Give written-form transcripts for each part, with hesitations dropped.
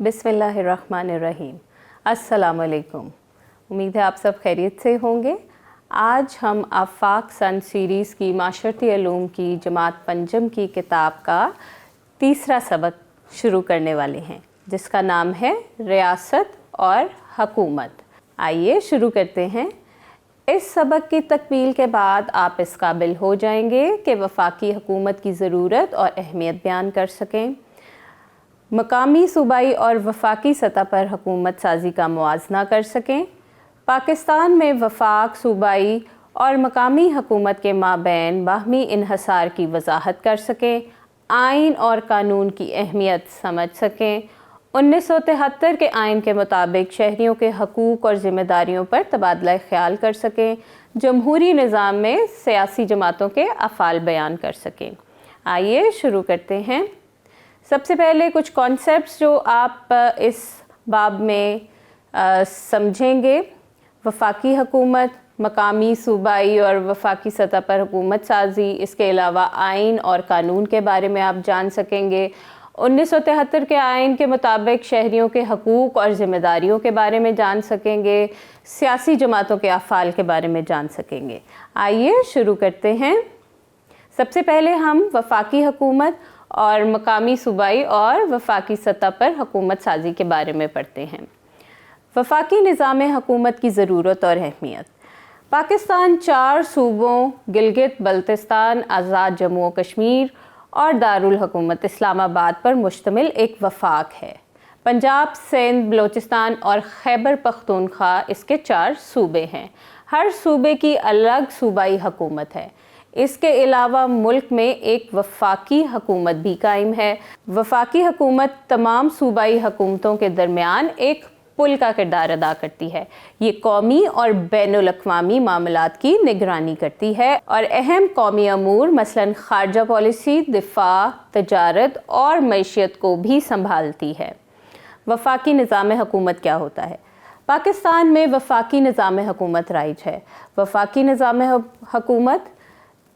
बिस्मिल्लाहिर्रहमानिर्रहीम। अस्सलाम वालेकुम। उम्मीद है आप सब खैरियत से होंगे। आज हम आफाक सन सीरीज़ की माशरती उलूम की जमात पंजम की किताब का तीसरा सबक शुरू करने वाले हैं, जिसका नाम है रियासत और हकूमत। आइए शुरू करते हैं। इस सबक की तकमील के बाद आप इस काबिल हो जाएंगे कि वफाकी हुकूमत की ज़रूरत और अहमियत बयान कर सकें, मकामी, सूबाई और वफाकी सतह पर हुकूमत साजी का मुआजना कर सकें, पाकिस्तान में वफाक, सूबाई और मकामी हुकूमत के माबैन बाहमी इन्हसार की वजाहत कर सकें, आइन और कानून की अहमियत समझ सकें, 1973 के आइन के मुताबिक शहरियों के हकूक़ और ज़िम्मेदारियों पर तबादला ख्याल कर सकें, जमहूरी निज़ाम में सियासी जमातों के अफ़ाल बयान कर सकें। आइए शुरू करते हैं। सबसे पहले कुछ कॉन्सेप्ट्स जो आप इस बाब में समझेंगे। वफाकी हुकूमत, मकामी, सूबाई और वफाकी सतह पर हुकूमत साजी, इसके अलावा आइन और कानून के बारे में आप जान सकेंगे। 1973 के आइन के मुताबिक शहरियों के हकूक़ और ज़िम्मेदारियों के बारे में जान सकेंगे, सियासी जमातों के अफ़ाल के बारे में जान सकेंगे। आइए शुरू करते हैं। सबसे पहले हम वफाकी हुकूमत और मकामी, सूबाई और वफाकी सतह पर हुकूमत साजी के बारे में पढ़ते हैं। वफाकी निज़ाम हुकूमत की ज़रूरत और अहमियत। पाकिस्तान 4 सूबों गिलगित बल्तिस्तान, आज़ाद जम्मू और कश्मीर और दारुल हुकूमत इस्लामाबाद पर मुश्तमिल एक वफाक है। पंजाब, सिंध, बलूचिस्तान और खैबर पख्तूनख्वा इसके 4 सूबे हैं। हर सूबे की अलग सूबाई हुकूमत है। इसके अलावा मुल्क में एक वफाकी हुकूमत भी कायम है। वफाकी हुकूमत तमाम सूबाई हुकूमतों के दरमियान एक पुल का किरदार अदा करती है। ये कौमी और बैनुल अक़वामी मामलात की निगरानी करती है और अहम कौमी अमूर मसलन खारजा पॉलिसी, दिफा, तजारत और मईशत को भी संभालती है। वफाकी निज़ाम हुकूमत क्या होता है? पाकिस्तान में वफाकी निज़ाम हुकूमत राइज है। वफाकी निज़ाम हुकूमत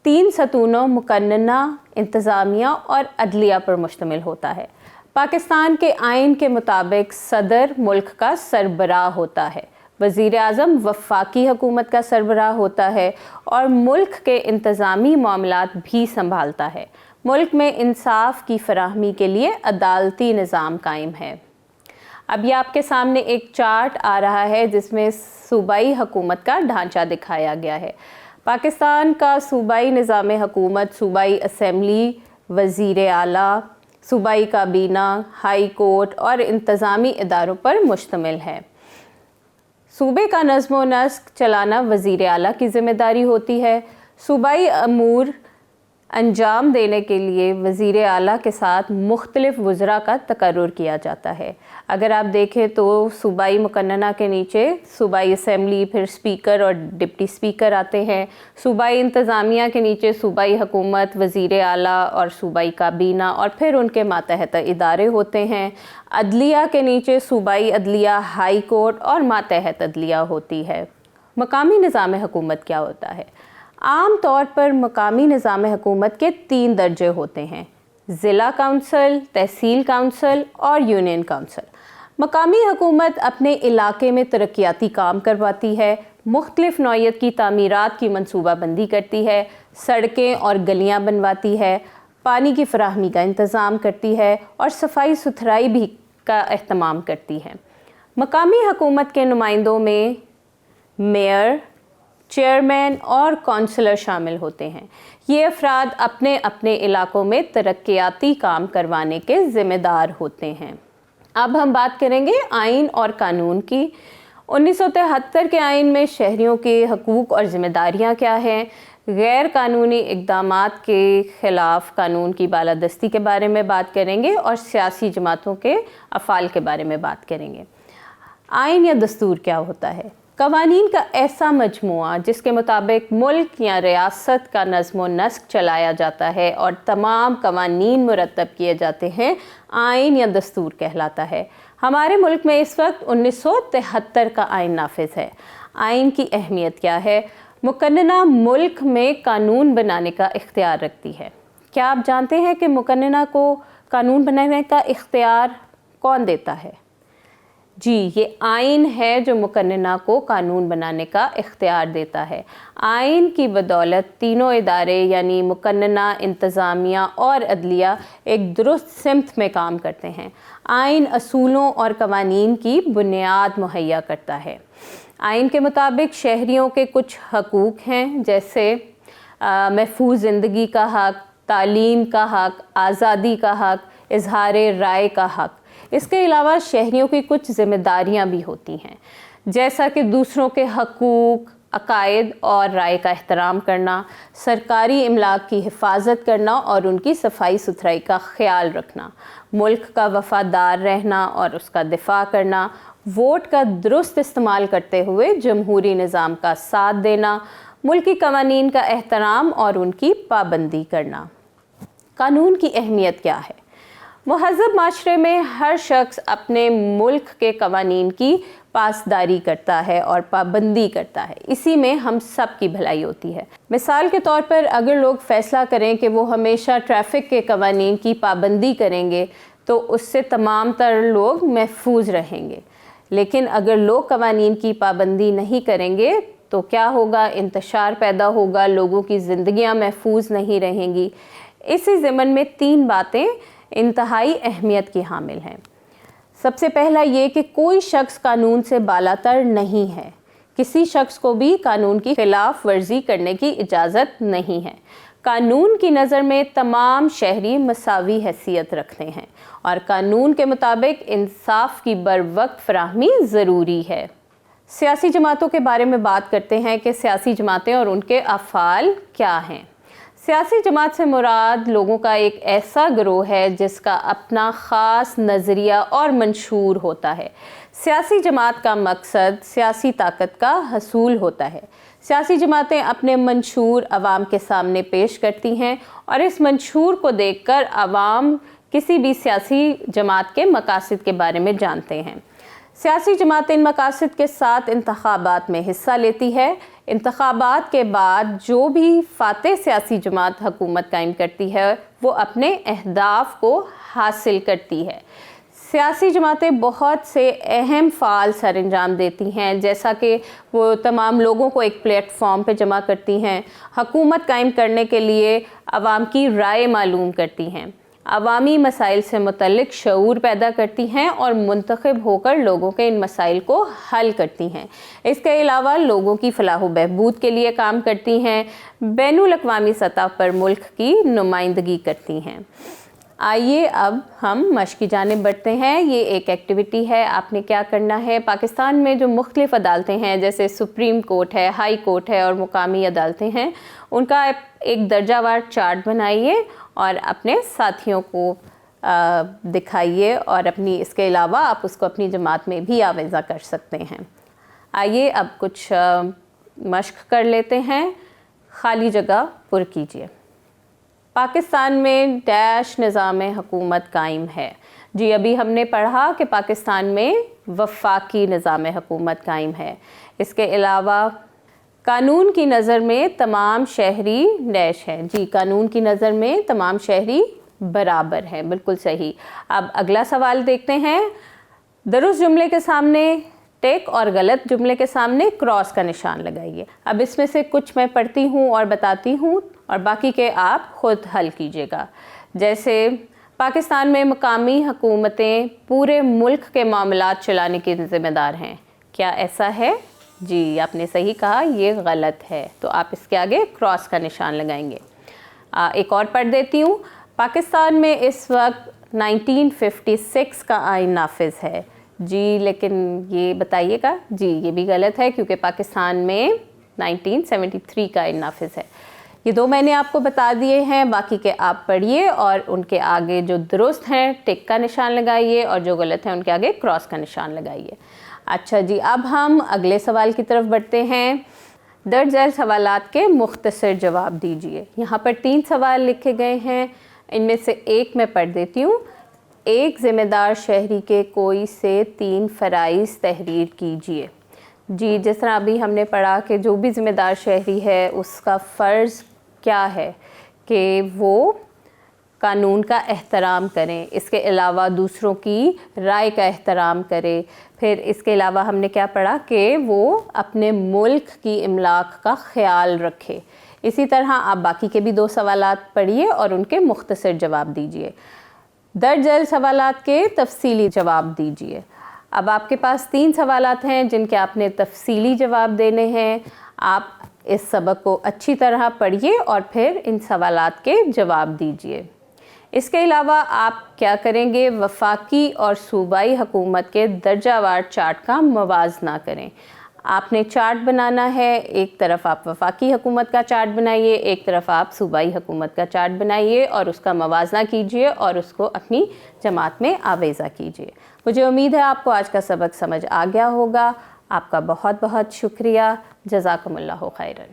3 सतूनों मुकन्नना, इंतज़ामिया और अदलिया पर मुश्तमिल होता है। पाकिस्तान के आइन के मुताबिक सदर मुल्क का सरबराह होता है, वज़ीर आज़म वफाकी हुकूमत का सरबराह होता है और मुल्क के इंतज़ामी मामलात भी संभालता है। मुल्क में इंसाफ की फराहमी के लिए अदालती निज़ाम कायम है। अब ये आपके सामने एक चार्ट आ रहा है जिसमें सूबाई हुकूमत का ढांचा दिखाया गया है। पाकिस्तान का सूबाई निज़ाम हुकूमत सूबाई असम्बली, वज़ीर आला, सूबाई काबीना, हाई कोर्ट और इंतज़ामी इदारों पर मुश्तमिल है। सूबे का नज़्म व नस्क चलाना वज़ीर आला की ज़िम्मेदारी होती है। सूबाई अमूर अंजाम देने के लिए वज़ीर आला के साथ मुख्तलिफ़ वज़रा का तकर्रुर किया जाता है। अगर आप देखें तो सूबाई मुकन्नना के नीचे सूबाई असम्बली, फिर स्पीकर और डिप्टी स्पीकर आते हैं। सूबाई इंतज़ामिया के नीचे सूबाई हुकूमत, वज़ीर आला और सूबाई काबीना और फिर उनके मातहत इदारे होते हैं। अदलिया के नीचे सूबाई अदलिया, हाई कोर्ट और मातहत अदलिया होती है। मकामी निज़ाम हुकूमत क्या होता है? आम तौर पर मकामी निज़ाम हुकूमत के 3 दर्जे होते हैं: ज़िला काउंसिल, तहसील काउंसिल और यूनियन काउंसिल। मकामी हुकूमत अपने इलाके में तरक्याती काम करवाती है, मुख्तलिफ़ नौइयत की तामीरात की मनसूबाबंदी करती है, सड़कें और गलियाँ बनवाती है, पानी की फराहमी का इंतज़ाम करती है और सफाई सुथराई भी का एहतमाम करती है। मकामी हुकूमत के नुमाइंदों में मेयर, चेयरमैन और काउंसलर शामिल होते हैं। ये अफराद अपने अपने इलाकों में तरक्याती काम करवाने के ज़िम्मेदार होते हैं। अब हम बात करेंगे आइन और कानून की। 1973 के आइन में शहरियों के हकूक़ और ज़िम्मेदारियाँ क्या हैं, गैर कानूनी इक़दामात के ख़िलाफ़ कानून की बालादस्ती के बारे में बात करेंगे और सियासी जमातों के अफ़ाल के बारे में बात करेंगे। आइन या दस्तूर क्या होता है? कवानीन का ऐसा मजमुआ जिसके मुताबिक मुल्क या रियासत का नज़्म व नस्क चलाया जाता है और तमाम कवानीन मुरतब किए जाते हैं, आइन या दस्तूर कहलाता है। हमारे मुल्क में इस वक्त 1973 का आइन नाफिज है। आइन की अहमियत क्या है? मुकन्नना मुल्क में कानून बनाने का इख्तियार रखती है। क्या आप जानते हैं कि मुकन्नना को कानून बनाने का इख्तियार कौन देता है? जी, ये आइन है जो मुकन्नना को कानून बनाने का इख्तियार देता है। आइन की बदौलत तीनों इदारे यानी मुकन्नना, इंतज़ामिया और अदलिया एक दुरुस्त सिमत में काम करते हैं। आइन असूलों और कवानीन की बुनियाद मुहैया करता है। आइन के मुताबिक शहरियों के कुछ हकूक़ हैं, जैसे महफूज ज़िंदगी का हक़, तालीम का हक़, आज़ादी का हक़, इजहार राय का हक़। इसके अलावा शहरियों की कुछ ज़िम्मेदारियां भी होती हैं, जैसा कि दूसरों के हकूक़, अकायद और राय का एहतराम करना, सरकारी इमलाक की हिफाजत करना और उनकी सफाई सुथराई का ख्याल रखना, मुल्क का वफ़ादार रहना और उसका दिफा करना, वोट का दुरुस्त इस्तेमाल करते हुए जमहूरी निज़ाम का साथ देना, मुल्की कवानीन का एहतराम और उनकी पाबंदी करना। कानून की अहमियत क्या है? मुहज़्ज़ब माशरे में हर शख्स अपने मुल्क के कवानीन की पासदारी करता है और पाबंदी करता है। इसी में हम सब की भलाई होती है। मिसाल के तौर पर अगर लोग फ़ैसला करें कि वो हमेशा ट्रैफ़िक के कवानीन की पाबंदी करेंगे तो उससे तमाम तर लोग महफूज रहेंगे। लेकिन अगर लोग कवानीन की पाबंदी नहीं करेंगे तो क्या होगा? इंतशार पैदा होगा, लोगों की ज़िंदगियाँ महफूज नहीं रहेंगी। इसी ज़मन में 3 बातें इंतहाई अहमियत की हामिल हैं। सबसे पहला ये कि कोई शख्स कानून से बालातर नहीं है। किसी शख्स को भी कानून की खिलाफ वर्जी करने की इजाज़त नहीं है। कानून की नज़र में तमाम शहरी मसावी हैसियत रखते हैं और कानून के मुताबिक इंसाफ की बरवक्त फराहमी ज़रूरी है। सियासी जमातों के बारे में बात करते हैं कि सियासी जमातें और उनके अफ़ाल क्या हैं। सियासी जमात से मुराद लोगों का एक ऐसा गिरोह है जिसका अपना ख़ास नज़रिया और मंशूर होता है। सियासी जमात का मकसद सियासी ताकत का हसूल होता है। सियासी जमातें अपने मंशूर अवाम के सामने पेश करती हैं और इस मंशूर को देखकर अवाम किसी भी सियासी जमात के मकासद के बारे में जानते हैं। सियासी जमातें इन मकासद के साथ इंतखाबात में हिस्सा लेती है। इंतखाबात के बाद जो भी फातेह सियासी जमात हुकूमत कायम करती है वो अपने अहदाफ को हासिल करती है। सियासी जमातें बहुत से अहम फ़ाल सर अंजाम देती हैं, जैसा कि वो तमाम लोगों को एक प्लेटफॉर्म पे जमा करती हैं, हुकूमत कायम करने के लिए आवाम की राय मालूम करती हैं, अवामी मसाइल से मुतल्लिक शऊर पैदा करती हैं और मुंतखब होकर लोगों के इन मसाइल को हल करती हैं। इसके अलावा लोगों की फलाह व बहबूद के लिए काम करती हैं, बैनुल अक़वामी सतह पर मुल्क की नुमाइंदगी करती हैं। आइए अब हम मश्क की जानिब बढ़ते हैं। ये एक एक्टिविटी है, आपने क्या करना है, पाकिस्तान में जो मुख्तलिफ़ अदालतें हैं जैसे सुप्रीम कोर्ट है, हाई कोर्ट है और मुकामी अदालतें हैं, उनका एक दर्जावार चार्ट बनाइए और अपने साथियों को दिखाइए और अपनी इसके अलावा आप उसको अपनी जमात में भी आवेज़ा कर सकते हैं। आइए अब कुछ मश्क कर लेते हैं। खाली जगह पुर कीजिए। पाकिस्तान में डैश निज़ाम हुकूमत कायम है। जी, अभी हमने पढ़ा कि पाकिस्तान में वफाकी निज़ाम हुकूमत कायम है। इसके अलावा कानून की नज़र में तमाम शहरी डैश हैं। जी, कानून की नज़र में तमाम शहरी बराबर हैं, बिल्कुल सही। अब अगला सवाल देखते हैं। दुरुस्त जुमले के सामने टिक और गलत जुमले के सामने क्रॉस का निशान लगाइए। अब इसमें से कुछ मैं पढ़ती हूँ और बताती हूँ और बाकी के आप ख़ुद हल कीजिएगा। जैसे पाकिस्तान में मुकामी हुकूमतें पूरे मुल्क के मामलात चलाने की ज़िम्मेदार हैं। क्या ऐसा है? जी, आपने सही कहा, ये गलत है, तो आप इसके आगे क्रॉस का निशान लगाएंगे। एक और पढ़ देती हूँ। पाकिस्तान में इस वक्त 1956 का आइन नाफिज है। जी, लेकिन ये बताइएगा। जी, ये भी गलत है क्योंकि पाकिस्तान में 1973 का आइन नाफिज है। ये 2 मैंने आपको बता दिए हैं, बाकी के आप पढ़िए और उनके आगे जो दुरुस्त हैं टिक का निशान लगाइए और जो गलत हैं उनके आगे क्रॉस का निशान लगाइए। अच्छा जी, अब हम अगले सवाल की तरफ बढ़ते हैं। दर्ज झैल सवालात के मुख्तसर जवाब दीजिए। यहाँ पर 3 सवाल लिखे गए हैं, इनमें से एक मैं पढ़ देती हूँ। एक ज़िम्मेदार शहरी के कोई से 3 फ़राइज़ तहरीर कीजिए। जी, जिस तरह अभी हमने पढ़ा कि जो भी ज़िम्मेदार शहरी है उसका फ़र्ज़ क्या है कि वो قانون کا احترام کریں، اس کے علاوہ دوسروں کی رائے کا احترام کریں. پھر اس کے علاوہ ہم نے کیا پڑھا کہ وہ اپنے ملک کی املاک کا خیال رکھے. اسی طرح آپ باقی کے بھی 2 سوالات پڑھیے اور ان کے مختصر جواب دیجیے. درج ذیل سوالات کے تفصیلی جواب دیجیے. اب آپ کے پاس 3 سوالات ہیں جن کے آپ نے تفصیلی جواب دینے ہیں. آپ اس سبق کو اچھی طرح پڑھیے اور پھر ان سوالات کے جواب دیجیے. اس کے علاوہ آپ کیا کریں گے؟ وفاقی اور صوبائی حکومت کے درجہ وار چارٹ کا موازنہ کریں. آپ نے چارٹ بنانا ہے، ایک طرف آپ وفاقی حکومت کا چارٹ بنائیے، ایک طرف آپ صوبائی حکومت کا چارٹ بنائیے اور اس کا موازنہ کیجیے اور اس کو اپنی جماعت میں آویزہ کیجیے. مجھے امید ہے آپ کو آج کا سبق سمجھ آ گیا ہوگا. آپ کا بہت بہت شکریہ. جزاکم اللہ خیرا.